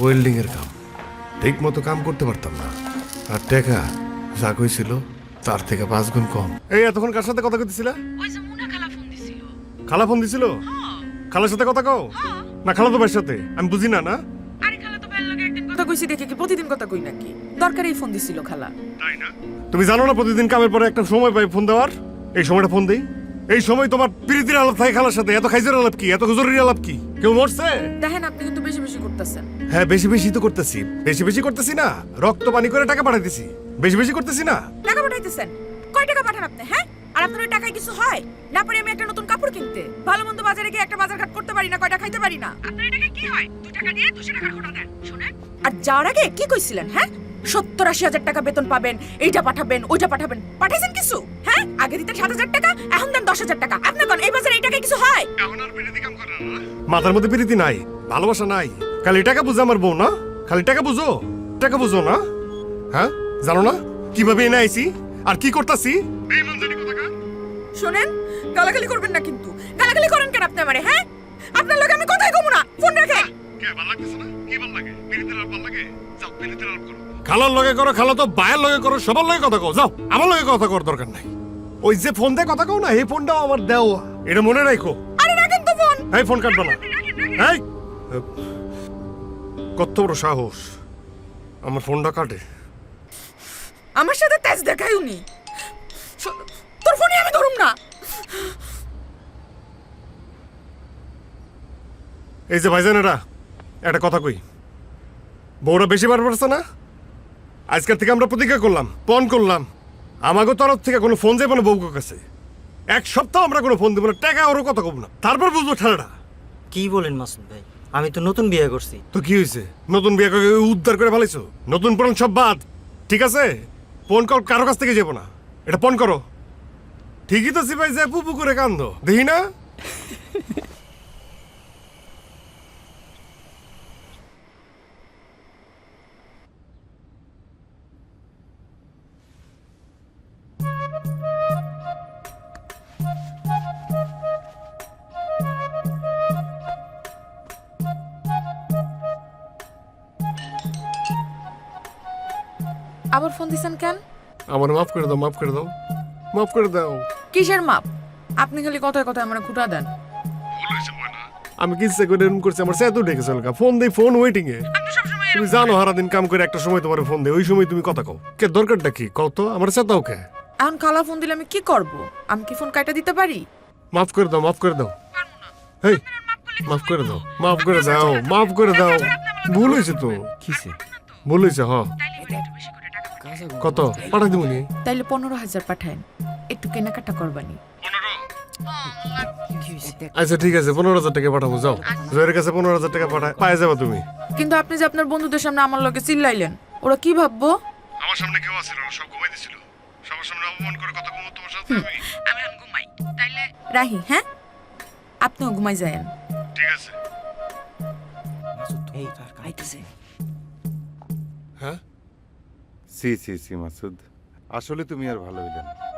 Welding এর কাম, ঠিক মতো কাম করতে পারতাম না। আর টাকা যা কইছিল তার থেকে 5 গুণ কম। এই এতক্ষণ কার সাথে কথা কইতেছিলা? ওই যে মুনা খালা ফোন দিছিল। খালা ফোন দিছিল? খালার সাথে কথা কও না খালা তো ভাইয়ের সাথে? আমি বুঝি না। না আরে খালা তো ভাইয়ের লগে একদিন কথা কইছি দেখে কি প্রতিদিন কথা কই নাকি? দরকারই ফোন দিছিল খালা। তাই না? তুমি জানো না প্রতিদিন কামের পরে একটা সময় পাই ফোন দেওয়ার? এই সময়টা ফোন দেই। এই সময় তোমার প্রীতির আলাপ থাকে খালার সাথে। এত খাইজের আলাপ কি? এত জরুরি আলাপ কি? কেউ মরছে? দেখেন আপনি কিন্তু বেশি বেশি করতেছেন। হ্যাঁ বেশি বেশি তো করতেছি। বেশি বেশি করতেছি না, রক্ত পানি করে টাকা পাঠাইতেছি। বেশি বেশি করতেছি না। টাকা পাঠাইতেছেন? কয় টাকা পাঠান আপনি? হ্যাঁ, আর আপনার ওই টাকায় কিছু হয় না? পারি আমি একটা নতুন কাপড় কিনতে, ভালো মন্দ বাজারে গিয়ে একটা বাজার ঘাট করতে পারি না, কয়টা খাইতে পারি না। আপনার এই টাকায় কি হয়? 2 টাকা দিয়ে 200 টাকার খোটা দেন। শুনেন, আর যাওয়ার আগে কি কইছিলেন? হ্যাঁ, 70-80 হাজার টাকা বেতন পাবেন, এইটা পাঠাবেন ওইটা পাঠাবেন। পাঠাইছেন কিছু? হ্যাঁ, আগে দিতেন 7,000 টাকা, এখন দেন 10,000 টাকা। আপনি কোন এই বাজারে এই টাকায় কিছু হয়? এখন আর প্রীতি কাম করে না। মাথার মধ্যে প্রীতি নাই, ভালোবাসা নাই, খালি টাকা বুঝো আমার বউ না? খালি টাকা বুঝো, টাকা বুঝো না? হ্যাঁ জানো না কিভাবে এনে আইছি আর কি করতাছি? বেঈমান জানি কোথাকার। শুনেন, গালাগালি করবেন না কিন্তু। গালাগালি করেন কেন আপনি আমারে? হ্যাঁ, আপনার লগে আমি কথাই কমু না। ফোন রাখেন। কে ভালো লাগতেছে না? কি ভালো লাগে? প্রীতির আর ভালো লাগে? যাও প্রীতির আর করো। খালার লগে করো, খালা তো বায়ের লগে করো, সবার লগে কথা কও। যাও, আমার লগে কথা কর দরকার নাই। ওই যে ফোন দিয়ে কথা কও না, এই ফোনটাও আমার দেও, এটা মনে রাখো। আরে রাখেন তো ফোন। এই ফোন কাটবা না। এই কত বড় সাহস আমার ফোনটা কাটে। আমার সাথে তেজ দেখাই উনি। তোর ফোনই আমি ধরুম না। এই যে ভাইজান, একটা কথা কই, বউরা বেশি বার পড়ছে না? আজকের থেকে আমরা প্রতিজ্ঞা করলাম, পণ করলাম, আমাকে তরফ থেকে কোনো ফোন যাবে না বউকে কাছে। 1 সপ্তাহ আমরা কোনো ফোন দেবো না, টাকা ওরও কথা কব না, তারপর বুঝবো ঠেলাটা। কি বলেন মাসুদ ভাই? আমি তো নতুন বিয়ে করছি। তো কি হয়েছে? নতুন বিয়ে করে উদ্ধার করে ফেলাইছো? নতুন পুরান সব বাদ, ঠিক আছে? ফোন কল কারো কাছ থেকে যাবো না, এটা পণ করো। ঠিকই তো সিপাই যায় পুপু করে কান্দ, দেখি না? আবার ফোন দিছেন কেন? আমার মাফ করে দাও, মাফ করে দাও, মাফ করে দাও। কিসের মাপ? আপনি খালি কথায় কথায় আমার খুঁটা দেন। আমি কিসে করে এরকম করছি? আমার সেতু ডেকেছে ফোন দেই, ফোন ওয়েটিং এ। তুমি জানো সারাদিন কাম করে একটা সময় তোমার ফোন দেই, ওই সময় তুমি কথা কও। কে দরকারটা কি কও তো? আমার সেতাও কে? এখন খালা ফোন দিলে আমি কি করব? আমি কি ফোন কাটা দিতে পারি? মাফ করে দাও, মাফ করে দাও। হেই মাফ করে দাও, মাফ করে দাও, মাফ করে দাও। ভুল হয়েছে তো, কিসে? ভুল হয়েছে। কত পাঠাই দিব নি? তাইলে 15,000 পাঠায়েন, একটু কেনাকাটা করবানি। আচ্ছা ঠিক আছে, 15,000 টাকা পাঠাবো। যাও, জয়ের কাছে 15,000 টাকা পায়ে যাবে তুমি। কিন্তু আপনি যে আপনার বন্ধুদের সামনে আমার লগে চিল্লাইলেন, ওরা কি ভাববো? আমার সামনে কেউ আছিল না, সব ঘুমাই দিছিল। সবার সামনে অপমান করে কথা কমো তোমার সাথে আমি এখন ঘুমাই, তাইলে রাহি। হ্যাঁ, আপনিও ঘুমাই যায়েন। ঠিক আছে। মাসুদ এই আইতেছে। হ্যাঁ সি সি সি মাসুদ, আসলে তুমি আর ভালো হইলে না।